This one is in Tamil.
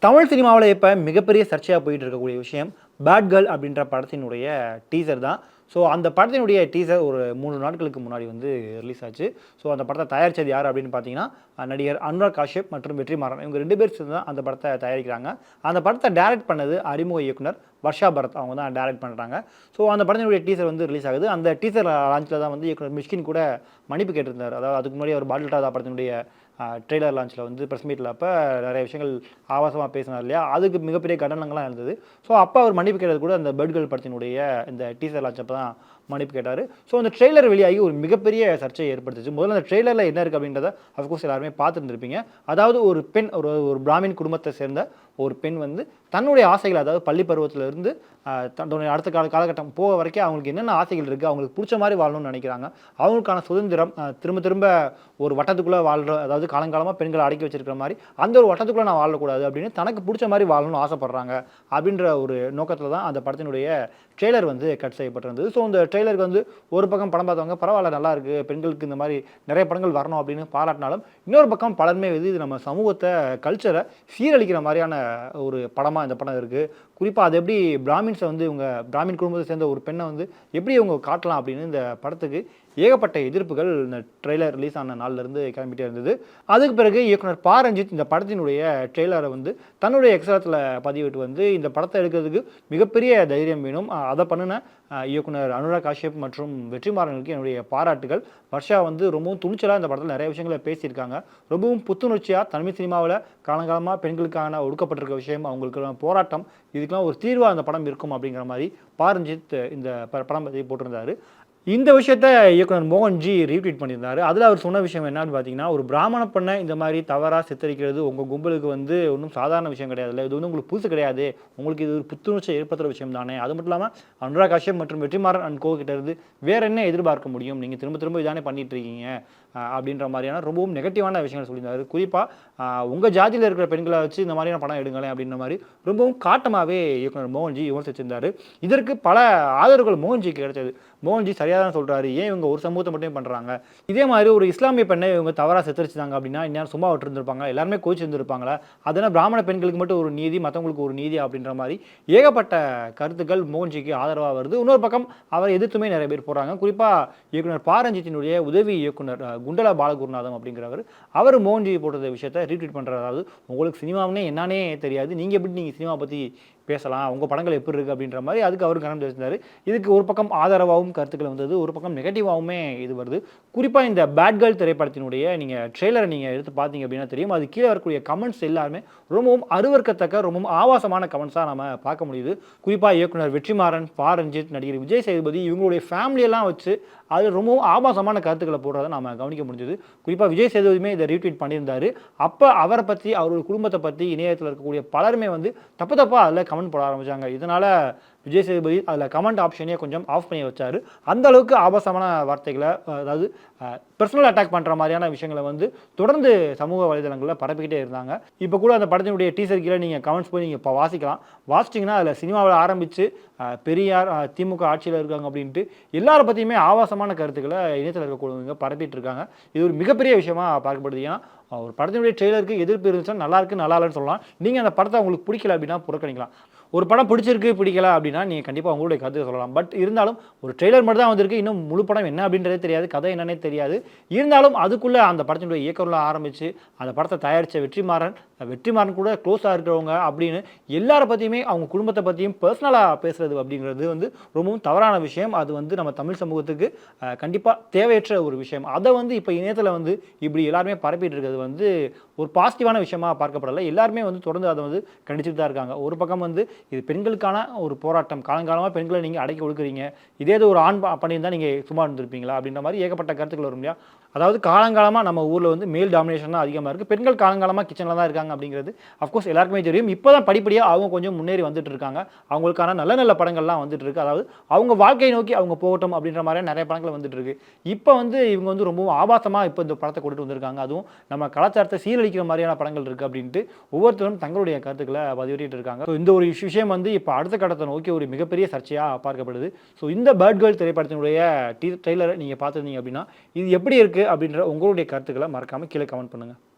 தமிழ் சினிமாவில் இப்போ மிகப்பெரிய சர்ச்சையாக போயிட்டு இருக்கக்கூடிய விஷயம் பேட் கேர்ள் அப்படின்ற படத்தினுடைய டீசர் தான். ஸோ அந்த படத்தினுடைய டீசர் ஒரு 3 நாட்களுக்கு முன்னாடி வந்து ரிலீஸ் ஆச்சு. ஸோ அந்த படத்தை தயாரித்தது யார் அப்படின்னு பார்த்தீங்கன்னா, நடிகர் அனுராக் காஷ்யப் மற்றும் வெற்றிமாறன் இவங்க 2 பேர் சேர்ந்து தான் அந்த படத்தை தயாரிக்கிறாங்க. அந்த படத்தை டைரக்ட் பண்ணது அறிமுக இயக்குனர் வர்ஷா பரத் அவங்க தான் டைரக்ட் பண்ணுறாங்க. ஸோ அந்த படத்தினுடைய டீசர் வந்து ரிலீஸ் ஆகுது. அந்த டீசர் லான்ச்சில் தான் வந்து இயக்குனர் மிஷ்கின் கூட மன்னிப்பு கேட்டிருந்தார். அதாவது அதுக்கு முன்னாடி அவர் பாட்டில் டாடா படத்தினுடைய ட்ரெய்லர் லான்ச்சில் வந்து ப்ரெஸ் மீட்டில் அப்போ நிறைய விஷயங்கள் ஆபாசமாக பேசினார் இல்லையா, அதுக்கு மிகப்பெரிய கண்டனங்கள்லாம் இருந்தது. ஸோ அப்போ அவர் மன்னிப்பு கேட்டது கூட அந்த பேட் கேர்ள் படத்தினுடைய இந்த டீசர் லான்ச் அப்போ தான் மன்னிப்பு கேட்டார். ஸோ அந்த ட்ரெய்லர் வெளியாகி ஒரு மிகப்பெரிய சர்ச்சையை ஏற்படுத்துச்சு. முதல்ல அந்த ட்ரெய்லரில் என்ன இருக்குது அப்படின்றத அஃப்கோர்ஸ் எல்லாருமே பார்த்துருந்துருப்பீங்க. அதாவது ஒரு பெண் ஒரு பிராமின் குடும்பத்தை சேர்ந்த ஒரு பெண் வந்து தன்னுடைய ஆசைகள், அதாவது பள்ளி பருவத்திலிருந்து தன்னுடைய அடுத்த காலகட்டம் போக வரைக்கும் அவங்களுக்கு என்னென்ன ஆசைகள் இருக்குது, அவங்களுக்கு பிடிச்ச மாதிரி வாழணும்னு நினைக்கிறாங்க. அவங்களுக்கான சுதந்திரம், திரும்ப திரும்ப ஒரு வட்டத்துக்குள்ளே வாழ்கிற, அதாவது காலங்காலமாக பெண்களை அடக்கி வச்சிருக்கிற மாதிரி அந்த ஒரு வட்டத்துக்குள்ளே நான் வாழக்கூடாது அப்படின்னு தனக்கு பிடிச்ச மாதிரி வாழணும்னு ஆசைப்படுறாங்க அப்படின்ற ஒரு நோக்கத்தில் தான் அந்த படத்தினுடைய ட்ரெய்லர் வந்து கட் செய்யப்பட்டிருந்தது. ஸோ அந்த ட்ரெய்லருக்கு வந்து ஒரு பக்கம் படம் பார்த்தவங்க பரவாயில்ல, நல்லா இருக்குது, பெண்களுக்கு இந்த மாதிரி நிறைய படங்கள் வரணும் அப்படின்னு பாராட்டினாலும், இன்னொரு பக்கம் பலருமே இது நம்ம சமூகத்தை, கல்ச்சரை சீரழிக்கிற மாதிரியான ஒரு படமாக இந்த படம் இருக்குது. குறிப்பாக அது எப்படி பிராமின்ஸை வந்து இவங்க பிராமின் குடும்பத்தை சேர்ந்த ஒரு பெண்ணை வந்து எப்படி இவங்க காட்டலாம் அப்படின்னு இந்த படத்துக்கு ஏகப்பட்ட எதிர்ப்புகள் இந்த ட்ரெய்லர் ரிலீஸ் ஆன நாள்லேருந்து கிளம்பிட்டே இருந்தது. அதுக்கு பிறகு இயக்குனர் பா ரஞ்சித் இந்த படத்தினுடைய ட்ரெய்லரை வந்து தன்னுடைய எக்ஸ்ட்ராத்தில் பதிவிட்டு வந்து இந்த படத்தை எடுக்கிறதுக்கு மிகப்பெரிய தைரியம் வேணும், அதை பண்ணின இயக்குனர் அனுராக் காஷ்யப் மற்றும் வெற்றிமாறனுக்கு என்னுடைய பாராட்டுகள். வர்ஷா வந்து ரொம்பவும் துணிச்சலாக இந்த படத்தில் நிறைய விஷயங்களை பேசியிருக்காங்க. ரொம்பவும் புத்துணர்ச்சியாக தமிழ் சினிமாவில் காலங்காலமாக பெண்களுக்கான ஒடுக்கப்பட்டிருக்க விஷயம், அவங்களுக்கு போராட்டம், இதுக்கெல்லாம் ஒரு தீர்வாக அந்த படம் இருக்கும் அப்படிங்கிற மாதிரி பா ரஞ்சித் இந்த படம் பற்றி போட்டிருந்தாரு. இந்த விஷயத்த இயக்குனர் மோகன்ஜி ரீட்வீட் பண்ணியிருந்தாரு. அதில் அவர் சொன்ன விஷயம் என்னன்னு பார்த்தீங்கன்னா, ஒரு பிராமண பெண்ணை இந்த மாதிரி தவறாக சித்தரிக்கிறது உங்கள் கும்பலுக்கு வந்து ஒன்றும் சாதாரண விஷயம் கிடையாது, இல்லை இது வந்து உங்களுக்கு புதுசு கிடையாது, உங்களுக்கு இது ஒரு புத்துணர்ச்சி ஏற்படுத்துகிற விஷயம் தானே. அது மட்டும் இல்லாமல் அனுராக் காஷ்யப் மற்றும் வெற்றிமாறன் அண்ட் கோ கிட்ட இருந்து வேற என்ன எதிர்பார்க்க முடியும், நீங்கள் திரும்ப திரும்ப இதானே பண்ணிட்டு இருக்கீங்க அப்படின்ற மாதிரியான ரொம்பவும் நெகட்டிவான விஷயங்கள் சொல்லியிருந்தாரு. குறிப்பாக உங்கள் ஜாதியில் இருக்கிற பெண்களை வச்சு இந்த மாதிரியான படம் எடுங்களேன் அப்படின்ற மாதிரி ரொம்பவும் காட்டமாகவே இயக்குனர் மோகன்ஜி விமர்சிச்சிருந்தார். இதற்கு பல ஆதரவுகள் மோகன்ஜிக்கு கிடைச்சது. மோகன்ஜி சரியாக தான் சொல்கிறாரு, ஏன் இவங்க ஒரு சமூகத்தை மட்டும் பண்ணுறாங்க, இதே மாதிரி ஒரு இஸ்லாமிய பெண்ணை இவங்க தவறாக சித்தரிச்சிட்டாங்க அப்படின்னா இன்னும் சும்மா விட்டுருந்துருப்பாங்க, எல்லாருமே கோச்சிருந்துருப்பாங்களா, அதனால் பிராமண பெண்களுக்கு மட்டும் ஒரு நீதி, மற்றவங்களுக்கு ஒரு நீதி அப்படின்ற மாதிரி ஏகப்பட்ட கருத்துக்கள் மோகன்ஜிக்கு ஆதரவாக வருது. இன்னொரு பக்கம் அவரை எதிர்த்துமே நிறைய பேர் போகிறாங்க. குறிப்பாக இயக்குனர் பா ரஞ்சித்தினுடைய உதவி இயக்குனர் குண்டலா பாலகுருநாதம் அப்படிங்கிறவர், அவர் மோகன்ஜி போட்ட விஷயத்தை ரீட்வீட் பண்ணுறாரு. அதாவது உங்களுக்கு சினிமாவுன்னே என்னன்னே தெரியாது, நீங்கள் எப்படி நீங்கள் சினிமா பற்றி பேசலாம், உங்கள் படங்கள் எப்படி இருக்குது அப்படின்ற மாதிரி அதுக்கு அவர் கவனம் தெரிவித்தார். இதுக்கு ஒரு பக்கம் ஆதரவாகவும் கருத்துக்கள் வந்தது, ஒரு பக்கம் நெகட்டிவாகவுமே இது வருது. குறிப்பாக இந்த பேட் கேர்ள் திரைப்படத்தினுடைய நீங்கள் ட்ரெய்லரை நீங்கள் எடுத்து பார்த்தீங்க அப்படின்னா தெரியும், அது கீழே வரக்கூடிய கமெண்ட்ஸ் எல்லாருமே ரொம்பவும் அருவருக்கத்தக்க, ரொம்பவும் ஆபாசமான கமெண்ட்ஸாக நம்ம பார்க்க முடியுது. குறிப்பாக இயக்குனர் வெற்றிமாறன், பா ரஞ்சித், நடிகர் விஜய் சேதுபதி இவங்களுடைய ஃபேமிலியெல்லாம் வச்சு அது ரொம்பவும் ஆபாசமான கருத்துக்களை போடுறதை நம்ம கவனிக்க முடிஞ்சது. குறிப்பாக விஜய் சேதுபதியுமே இதை ரீட்வீட் பண்ணியிருந்தார். அப்போ அவரை பற்றி, அவருடைய குடும்பத்தை பற்றி இணையத்தில் இருக்கக்கூடிய பலருமே வந்து தப்பாக அதில் கமெண்ட் போட ஆரம்பித்தாங்க. இதனால் விஜய் சேதுபதி அதில் கமெண்ட் ஆப்ஷனே கொஞ்சம் ஆஃப் பண்ணி வச்சார். அந்த அளவுக்கு ஆபாசமான வார்த்தைகளை, அதாவது பர்சனல் அட்டாக் பண்ணுற மாதிரியான விஷயங்களை வந்து தொடர்ந்து சமூக வலைதளங்களில் பரப்பிக்கிட்டே இருந்தாங்க. இப்போ கூட அந்த படத்தினுடைய டீசர் கீழே நீங்கள் கமெண்ட்ஸ் போய் நீங்கள் இப்போ வாசிச்சிங்கன்னா அதில் சினிமாவில் ஆரம்பித்து பெரியார், திமுக ஆட்சியில் இருக்காங்க அப்படின்ட்டு எல்லாரை பற்றியுமே ஆபாசமான கருத்துக்களை இணையத்தில் இருக்கக்கூடியவங்க பரப்பிட்டு இருக்காங்க. இது ஒரு மிகப்பெரிய விஷயமா பார்க்கப்படுது. ஏன்னா ஒரு படத்தினுடைய ட்ரெய்லருக்கு எதிர்ப்பு இருந்துச்சுன்னா நல்லா இருக்கு, நல்லா இல்லைன்னு சொல்லலாம். நீங்கள் அந்த படத்தை உங்களுக்கு பிடிக்கல அப்படின்னா புறக்கணிக்கலாம். ஒரு படம் பிடிச்சிருக்கு, பிடிக்கல அப்படின்னா நீங்கள் கண்டிப்பாக உங்களுடைய கருத்தை சொல்லலாம். பட் இருந்தாலும் ஒரு ட்ரெய்லர் மட்டும் தான் வந்திருக்கு, இன்னும் முழு படம் என்ன அப்படின்றதே தெரியாது, கதை என்னன்னே தெரியாது. இருந்தாலும் அதுக்குள்ளே அந்த படத்தினுடைய இயக்கத்தில் ஆரம்பித்து அந்த படத்தை தயாரித்த வெற்றிமாறன் கூட க்ளோஸாக இருக்கிறவங்க அப்படின்னு எல்லாரை பற்றியுமே, அவங்க குடும்பத்தை பற்றியும் பர்சனலாக பேசுகிறது அப்படிங்கிறது வந்து ரொம்பவும் தவறான விஷயம். அது வந்து நம்ம தமிழ் சமூகத்துக்கு கண்டிப்பாக தேவையற்ற ஒரு விஷயம். அதை வந்து இப்போ இணையத்தில் வந்து இப்படி எல்லாருமே பரப்பிட்டு இருக்கிறது வந்து ஒரு பாசிட்டிவான விஷயமா பார்க்கப்படலை. எல்லாருமே வந்து தொடர்ந்து அதை வந்து கண்டிச்சுட்டு தான் இருக்காங்க. ஒரு பக்கம் வந்து இது பெண்களுக்கான ஒரு போராட்டம், காலங்காலமாக பெண்களை நீங்கள் அடக்கி ஒடுக்குறீங்க, இதே ஒரு ஆண் பண்ணியிருந்தால் நீங்கள் சும்மா இருந்திருப்பீங்களா அப்படின்ற மாதிரி ஏகப்பட்ட கருத்துக்கள் வரும் இல்லையா. அதாவது காலங்காலமாக நம்ம ஊரில் வந்து மேல் டாமினேஷன் தான் அதிகமாக இருக்குது, பெண்கள் காலங்காலமாக கிச்சனில் தான் இருக்காங்க அப்படிங்கிறது அஃப்கோர்ஸ் எல்லாருக்குமே தெரியும். இப்போ தான் படிப்படியாக அவங்க கொஞ்சம் முன்னேறி வந்துட்டு இருக்காங்க, அவங்களுக்கான நல்ல நல்ல படங்கள்லாம் வந்துட்டு இருக்கு. அதாவது அவங்க வாழ்க்கையை நோக்கி அவங்க போகட்டும் அப்படின்ற மாதிரி நிறைய படங்கள் வந்துட்டு இருக்கு. இப்போ வந்து இவங்க வந்து ரொம்பவும் ஆபாசமாக இப்போ இந்த படத்தை கொண்டுட்டு வந்திருக்காங்க, அதுவும் நம்ம கலாச்சாரத்தை சீரழிக்கிற மாதிரியான படங்கள் இருக்குது அப்படின்ட்டு ஒவ்வொருத்தரும் தங்களுடைய கருத்துக்களை பதிவிட்டு இருக்காங்க. ஸோ இந்த ஒரு விஷயம் வந்து இப்போ அடுத்த கட்டத்தை நோக்கி ஒரு மிகப்பெரிய சர்ச்சையாக பார்க்கப்படுது. ஸோ இந்த பேட் கேர்ள் திரைப்படத்தினுடைய ட்ரெய்லரை நீங்கள் பார்த்துருந்தீங்க அப்படின்னா இது எப்படி இருக்குது அப்படின்ற உங்களுடைய கருத்துக்களை மறக்காமல் கீழே கமெண்ட் பண்ணுங்கள்.